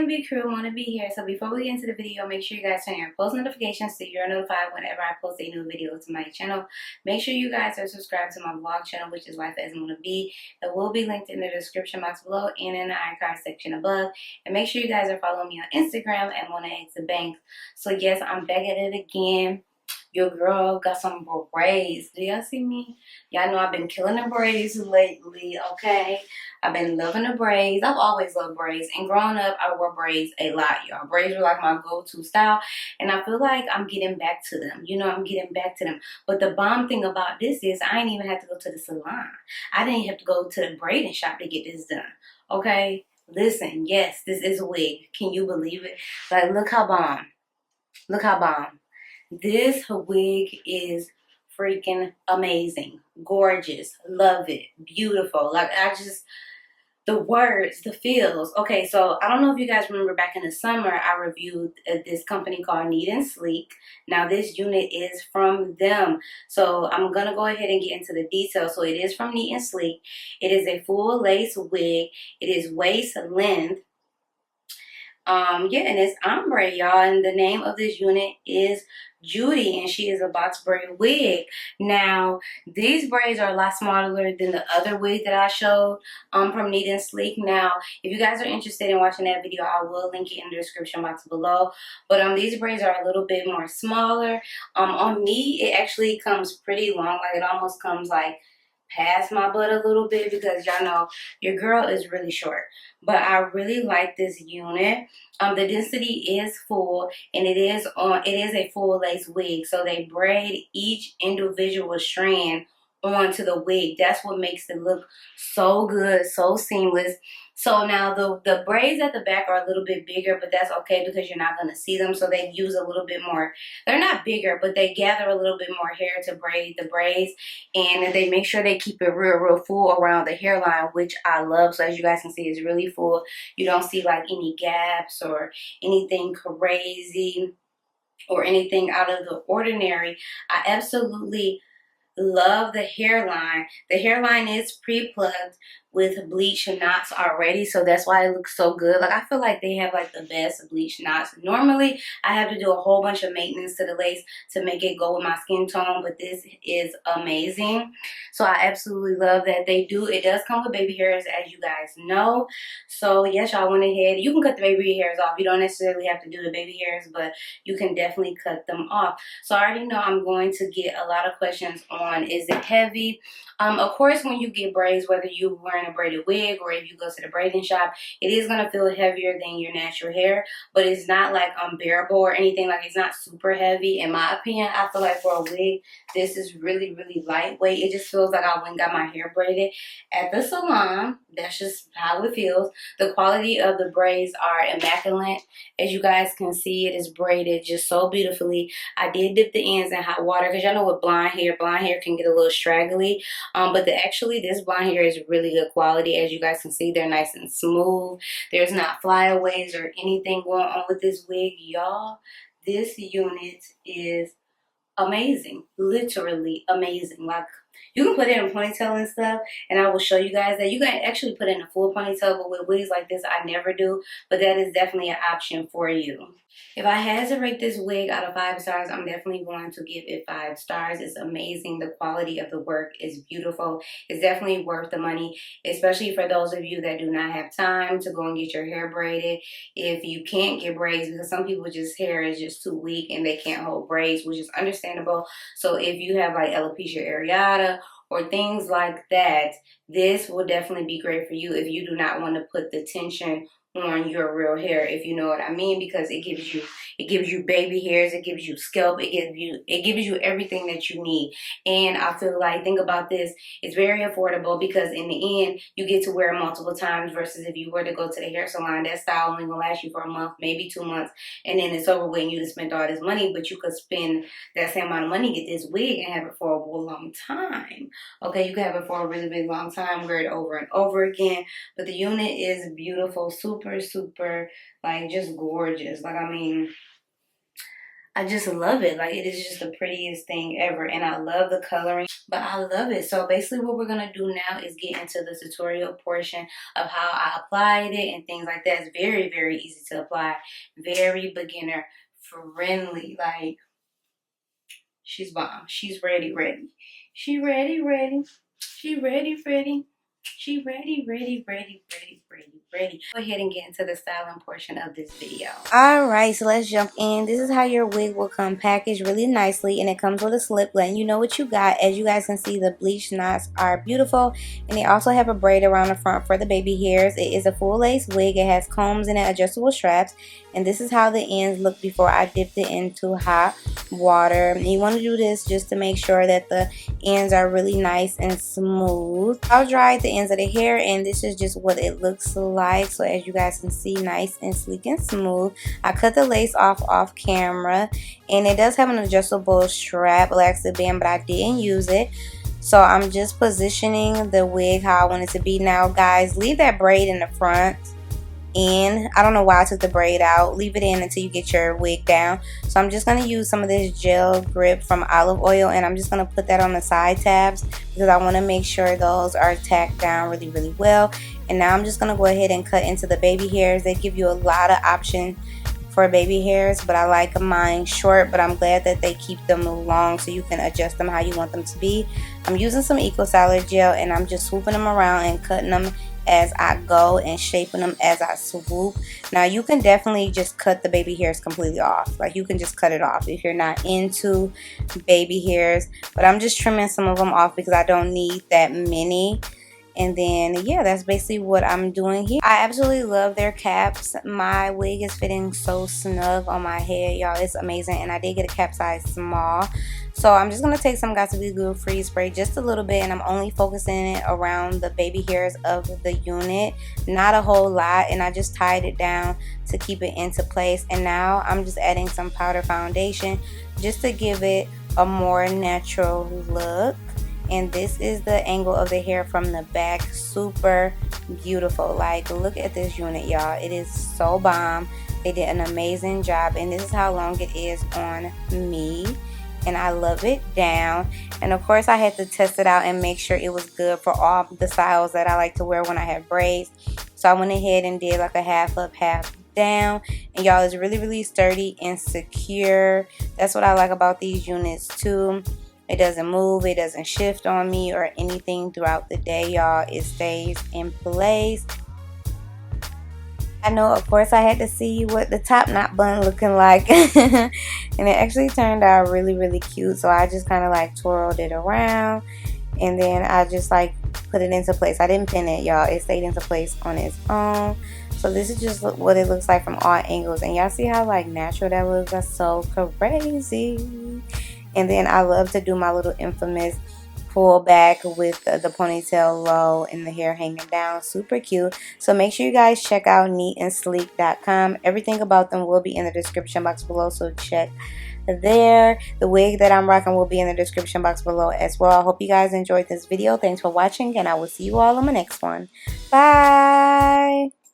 MB crew, want to be here. So before we get into the video, make sure you guys turn your post notifications so you're notified whenever I post a new video to my channel. Make sure you guys are subscribed to my vlog channel, which is Life As Wanna Be. It will be linked in the description box below and in the icon section above. And make sure you guys are following me on Instagram at Mona X the Banks. So yes, I'm back at it again. Your girl got some braids. Do y'all see me? Y'all know I've been killing the braids lately, okay? I've been loving the braids. I've always loved braids. And growing up, I wore braids a lot, y'all. Braids were like my go-to style. And I feel like I'm getting back to them. You know, I'm getting back to them. But the bomb thing about this is I ain't even have to go to the salon. I didn't have to go to the braiding shop to get this done, okay? Listen, yes, this is a wig. Can you believe it? Like, look how bomb. Look how bomb. This wig is freaking amazing, gorgeous, love it, beautiful. Like the words, the feels. Okay, so I don't know if you guys remember back in the summer, I reviewed this company called Neatandsleek. Now this unit is from them. So I'm going to go ahead and get into the details. So it is from Neatandsleek. It is a full lace wig. It is waist length. Yeah, and it's ombre, y'all, and the name of this unit is Judy, and she is a box braid wig. Now, these braids are a lot smaller than the other wig that I showed from Neatandsleek. Now, if you guys are interested in watching that video, I will link it in the description box below. But these braids are a little bit more smaller. On me, it actually comes pretty long, like it almost comes like past my butt a little bit because y'all know your girl is really short. But I really like this unit. The density is full, and it is a full lace wig. So they braid each individual strand onto the wig. That's what makes it look so good, so seamless. So now the braids at the back are a little bit bigger, but that's okay because you're not going to see them. So they use a little bit more. They're not bigger, but they gather a little bit more hair to braid the braids. And they make sure they keep it real full around the hairline, which I love. So as you guys can see, it's really full. You don't see like any gaps or anything crazy or anything out of the ordinary. I absolutely love the hairline. The hairline is pre-plucked with bleach knots already, so that's why it looks so good. Like, I feel like they have like the best bleach knots. Normally I have to do a whole bunch of maintenance to the lace to make it go with my skin tone, but this is amazing. So I absolutely love that they do. It does come with baby hairs, as you guys know. So yes, y'all went ahead. You can cut the baby hairs off. You don't necessarily have to do the baby hairs, but you can definitely cut them off. So I already know I'm going to get a lot of questions on, is it heavy? Of course, when you get braids, whether you're wearing a braided wig or if you go to the braiding shop, it is going to feel heavier than your natural hair, but it's not like unbearable or anything. Like, it's not super heavy. In my opinion, I feel like for a wig, this is really lightweight. It just feels like I went and got my hair braided at the salon. That's just how it feels. The quality of the braids are immaculate. As you guys can see, it is braided just so beautifully. I did dip the ends in hot water because y'all know with blonde hair can get a little straggly. But actually this blonde hair is really good quality. As you guys can see, they're nice and smooth. There's not flyaways or anything going on with this wig, y'all. This unit is amazing, literally amazing. Like, you can put it in a ponytail and stuff, and I will show you guys that you can actually put it in a full ponytail, but with wigs like this I never do, but that is definitely an option for you. If I had to rate this wig out of 5 stars, I'm definitely going to give it 5 stars. It's amazing. The quality of the work is beautiful. It's definitely worth the money, especially for those of you that do not have time to go and get your hair braided. If you can't get braids, because some people just hair is just too weak and they can't hold braids, which is understandable. So if you have like alopecia areata or things like that, this will definitely be great for you if you do not want to put the tension on your real hair, if you know what I mean, because it gives you baby hairs, it gives you scalp, it gives you everything that you need. And I feel like, think about this, it's very affordable because in the end you get to wear it multiple times versus if you were to go to the hair salon, that style only gonna last you for a month, maybe 2 months, and then it's over with and you just spent all this money. But you could spend that same amount of money, get this wig, and have it for a long time. Okay, you can have it for a really long time, wear it over and over again. But the unit is beautiful, super like just gorgeous. Like, I mean, I just love it. Like, it is just the prettiest thing ever. And I love the coloring, but I love it. So basically what we're going to do now is get into the tutorial portion of how I applied it and things like that. It's very, very easy to apply. Very beginner friendly. Like, she's bomb. She's ready. She ready. She ready. She ready. Go ahead and get into the styling portion of this video. Alright, so let's jump in. This is how your wig will come packaged really nicely, and it comes with a slip letting you know what you got. As you guys can see, the bleach knots are beautiful, and they also have a braid around the front for the baby hairs. It is a full lace wig. It has combs and adjustable straps, and this is how the ends look before I dipped it into hot water. And you want to do this just to make sure that the ends are really nice and smooth. I'll dry the ends of the hair, and this is just what it looks like. So as you guys can see, nice and sleek and smooth. I cut the lace off camera, and it does have an adjustable strap, elastic band, but I didn't use it. So I'm just positioning the wig how I want it to be. Now guys, leave that braid in the front in. I don't know why I took the braid out. Leave it in until you get your wig down. So I'm just going to use some of this gel grip from Olive Oil, and I'm just going to put that on the side tabs because I want to make sure those are tacked down really well. And now I'm just going to go ahead and cut into the baby hairs. They give you a lot of option for baby hairs, but I like mine short, but I'm glad that they keep them long so you can adjust them how you want them to be. I'm using some Eco Styler gel, and I'm just swooping them around and cutting them as I go and shaping them as I swoop. Now you can definitely just cut the baby hairs completely off. Like, you can just cut it off if you're not into baby hairs, but I'm just trimming some of them off because I don't need that many. And then yeah, that's basically what I'm doing here. I absolutely love their caps. My wig is fitting so snug on my head, y'all. It's amazing. And I did get a cap size small. So I'm just going to take some Got To Be Good Freeze Spray, just a little bit, and I'm only focusing it around the baby hairs of the unit, not a whole lot, and I just tied it down to keep it into place. And now I'm just adding some powder foundation just to give it a more natural look. And this is the angle of the hair from the back. Super beautiful. Like, look at this unit, y'all. It is so bomb. They did an amazing job, and this is how long it is on me, and I love it down. And of course I had to test it out and make sure it was good for all the styles that I like to wear when I have braids. So I went ahead and did like a half up, half down, and y'all, it's really sturdy and secure. That's what I like about these units too. It doesn't move, it doesn't shift on me or anything throughout the day, y'all. It stays in place. I know, of course, I had to see what the top knot bun looking like. And it actually turned out really cute. So I just kind of like twirled it around, and then I just like put it into place. I didn't pin it, y'all. It stayed into place on its own. So this is just what it looks like from all angles. And y'all see how like natural that looks? That's so crazy. And then I love to do my little infamous pull back with the ponytail low and the hair hanging down. Super cute. So make sure you guys check out Neatandsleek.com. Everything about them will be in the description box below, so check there. The wig that I'm rocking will be in the description box below as well. I hope you guys enjoyed this video. Thanks for watching, and I will see you all on my next one. Bye.